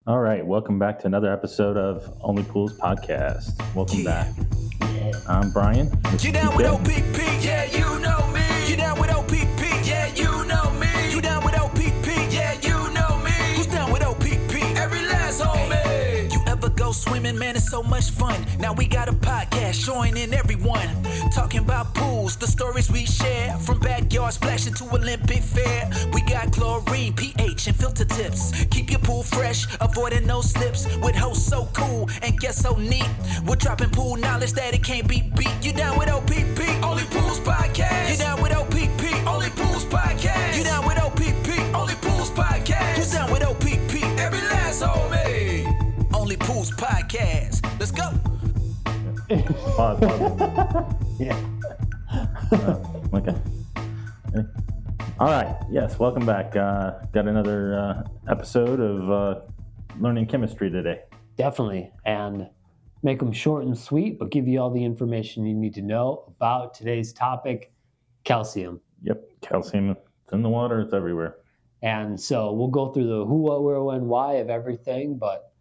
All right, welcome back to another episode of Only Pools Podcast. Welcome back. I'm Brian. You down with OPP? Yeah, you know me. You down with OPP? Yeah, you know me. You down with OPP? Yeah, you know me. Who's down with OPP? Every last homie. You ever go swimming? Man, it's so much fun. Now we got a podcast joining everyone. Talking about pools, the stories we share. From backyard splashing to Olympic fair. We got chlorine, pH, and filter tips. Keep your pool fresh, avoiding no slips. With hosts so cool and guests so neat. We're dropping pool knowledge that it can't be beat. You down with OPP? Only Pools Podcast. You down with OPP? Only Pools Podcast. You down with OPP? Only Pools Podcast. Who's down with OPP? Every last homie. Only Pools Podcast. Let's go. Pause. Yeah. Okay. All right. Yes, welcome back. Got another episode of learning chemistry today. Definitely. And make them short and sweet, but give you all the information you need to know about today's topic, calcium. Yep, calcium. It's in the water. It's everywhere. And so we'll go through the who, what, where, when, why of everything, but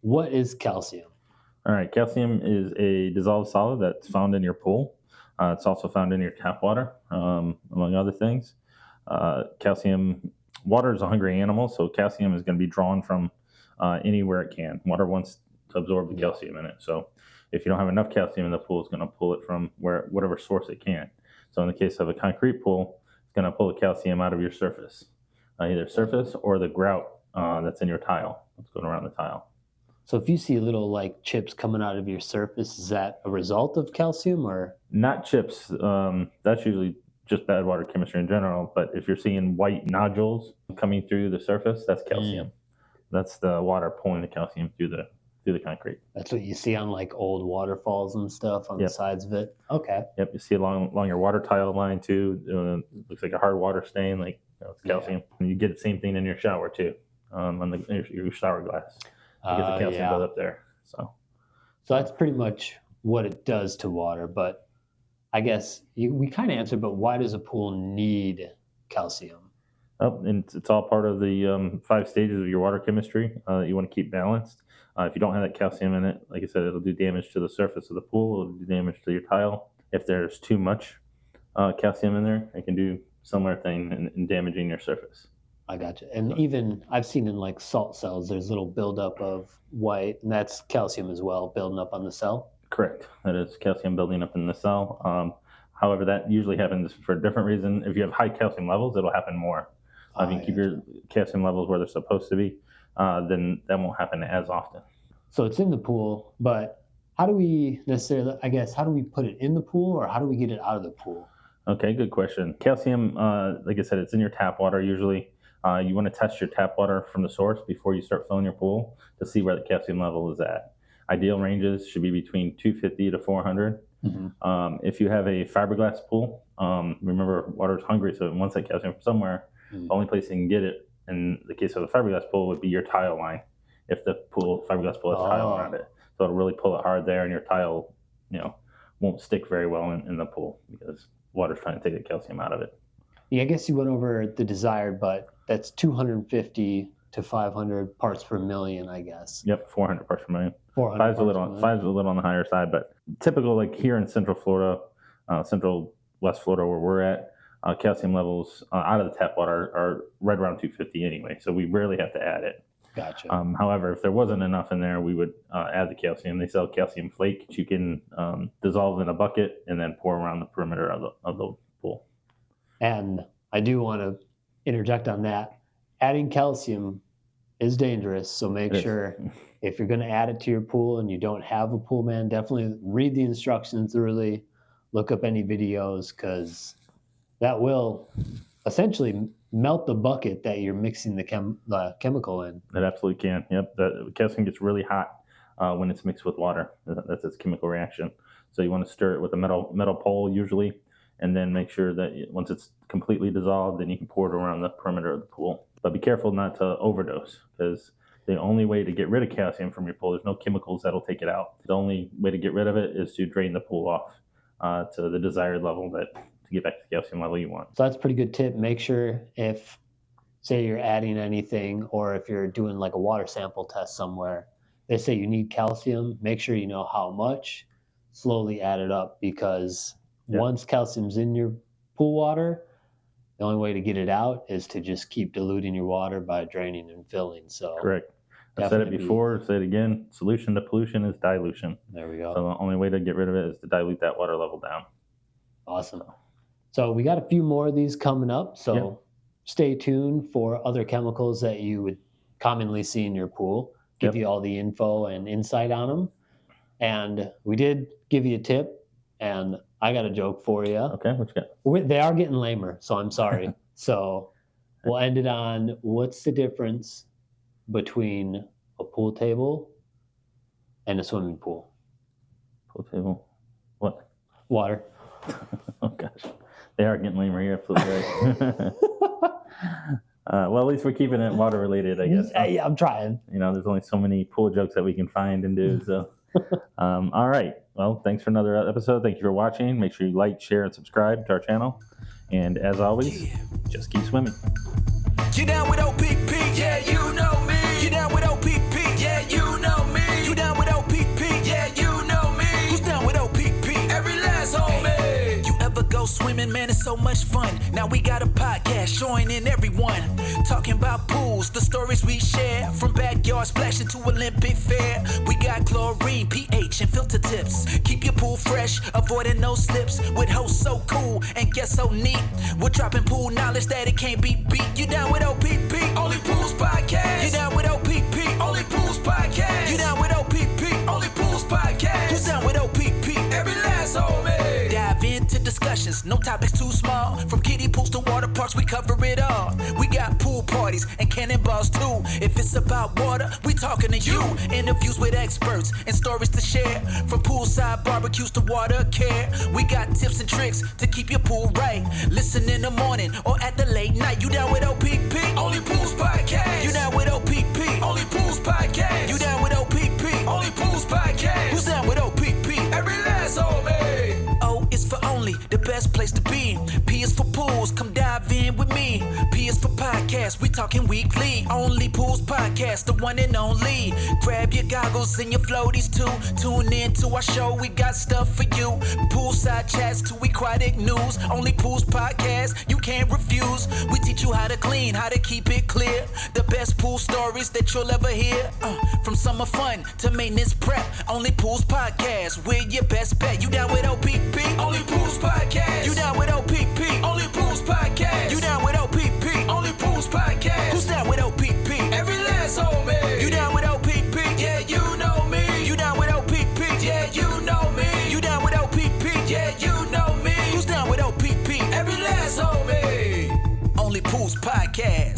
what is calcium? All right. Calcium is a dissolved solid that's found in your pool. It's also found in your tap water, among other things. Water is a hungry animal, so calcium is going to be drawn from anywhere it can. Water wants to absorb the calcium in it. So if you don't have enough calcium in the pool, it's going to pull it from whatever source it can. So in the case of a concrete pool, it's going to pull the calcium out of your surface, either surface or the grout that's in your tile. That's going around the tile. So if you see little like chips coming out of your surface, is that a result of calcium or? Not chips. That's usually just bad water chemistry in general. But if you're seeing white nodules coming through the surface, that's calcium. That's the water pulling the calcium through the concrete. That's what you see on like old waterfalls and stuff on the sides of it. Okay. Yep, you see along your water tile line too. Looks like a hard water stain, like it's calcium. And you get the same thing in your shower too, on your shower glass. You get the calcium build up there. So that's pretty much what it does to water. But I guess we kind of answered, but why does a pool need calcium? Oh, and it's all part of the 5 stages of your water chemistry that you want to keep balanced. If you don't have that calcium in it, like I said, it'll do damage to the surface of the pool. It'll do damage to your tile. If there's too much calcium in there, it can do similar thing in damaging your surface. I gotcha. And even I've seen in like salt cells, there's little buildup of white, and that's calcium as well, building up on the cell. Correct. That is calcium building up in the cell. However, that usually happens for a different reason. If you have high calcium levels, it'll happen more. If you keep your calcium levels where they're supposed to be, then that won't happen as often. So it's in the pool, but how do we put it in the pool or how do we get it out of the pool? Okay, good question. Calcium, like I said, it's in your tap water usually. You want to test your tap water from the source before you start filling your pool to see where the calcium level is at. Ideal ranges should be between 250 to 400. Mm-hmm. If you have a fiberglass pool, remember water is hungry, so it wants that calcium from somewhere. The only place you can get it, in the case of a fiberglass pool, would be your tile line. If the fiberglass pool has tile around it, so it'll really pull it hard there, and your tile, won't stick very well in the pool because water's trying to take the calcium out of it. Yeah, I guess you went over the desired, but that's 250 to 500 parts per million, I guess. Yep, 400 parts per million. 400 Five's a little on the higher side, but typical like here in Central Florida, Central West Florida where we're at, calcium levels out of the tap water are right around 250 anyway, so we rarely have to add it. Gotcha. However, if there wasn't enough in there, we would add the calcium. They sell calcium flake that you can dissolve in a bucket and then pour around the perimeter of the pool. And I do want to interject on that. Adding calcium is dangerous, so make sure if you're going to add it to your pool and you don't have a pool man, definitely read the instructions thoroughly, look up any videos, because that will essentially melt the bucket that you're mixing the chemical in. It absolutely can. Yep, the calcium gets really hot when it's mixed with water. That's its chemical reaction. So you want to stir it with a metal pole usually, and then make sure that once it's completely dissolved, then you can pour it around the perimeter of the pool. But be careful not to overdose, because the only way to get rid of calcium from your pool, there's no chemicals that'll take it out. The only way to get rid of it is to drain the pool off to the desired level to get back to the calcium level you want. So that's a pretty good tip. Make sure if say you're adding anything, or if you're doing like a water sample test somewhere, they say you need calcium, make sure you know how much, slowly add it up, because Yeah. once calcium's in your pool water, the only way to get it out is to just keep diluting your water by draining and filling. So Correct. I've said it definitely- before, say it again. Solution to pollution is dilution. there we go. So the only way to get rid of it is to dilute that water level down. Awesome. So we got a few more of these coming up. So Yeah. stay tuned for other chemicals that you would commonly see in your pool. Give Yep. you all the info and insight on them. And we did give you a tip, and I got a joke for you. Okay, what you got? They are getting lamer, so I'm sorry. So we'll end it on, what's the difference between a pool table and a swimming pool? Pool table. What? Water. Oh gosh, they are getting lamer. You're absolutely right. Well, at least we're keeping it water related, I guess. Yeah, I'm trying. You know, there's only so many pool jokes that we can find and do. So, all right. Well, thanks for another episode. Thank you for watching. Make sure you like, share, and subscribe to our channel. And as always, just keep swimming. You down with OPP? Yeah, you know me. You down with OPP? Yeah, you know me. You down with OPP? Yeah, you know me. Who's down with OPP? Every last homie. You ever go swimming, man? It's so much fun. Now we got a podcast joining everyone. Talking about pools, the stories we share. From backyard splashing to Olympic fair. We got chlorine, pH, and filter tips. Keep your pool fresh, avoiding no slips. With hosts so cool and guests so neat. We're dropping pool knowledge that it can't be beat. You down with OPP? Only Pools Podcast. You down with OPP? Only Pools Podcast. You down with OPP? Only Pools Podcast. Who's down with OPP? Every last homie. Dive into discussions, no topics too small. From kiddie pools to water parks, we cover it all. We got pool parties and cannonballs too. If it's about water, we talking to you. Interviews with experts and stories to share. From poolside barbecues to water care. We got tips and tricks to keep your pool right. Listen in the morning or at the late night. You down with OPP? Only Pools Podcast. You down with OPP? Only Pools Podcast. You down with OPP? Only Pools Podcast. Who's down with OPP? Every last homie. O is for only, the best place to be. P is for pools, come dive in with me. P is for podcast, we talking weekly. Only Pools Podcast, the one and only. Grab your goggles and your floaties too. Tune in to our show, we got stuff for you. Poolside chats to aquatic news. Only Pools Podcast, you can't refuse. We teach you how to clean, how to keep it clear. The best pool stories that you'll ever hear. From summer fun to maintenance prep. Only Pools Podcast, we're your best bet. You down with OPP? Only Pools Podcast. You down with OPP? Only Pools Podcast. You down with OPP? Only Pools Podcast. Who's down with OPP? Every last homie. You down with OPP? Yeah, you know me. You down with OPP? Yeah, you know me. You down with OPP? Yeah, you know me. Who's down with OPP? Every last homie. Only Pools Podcast.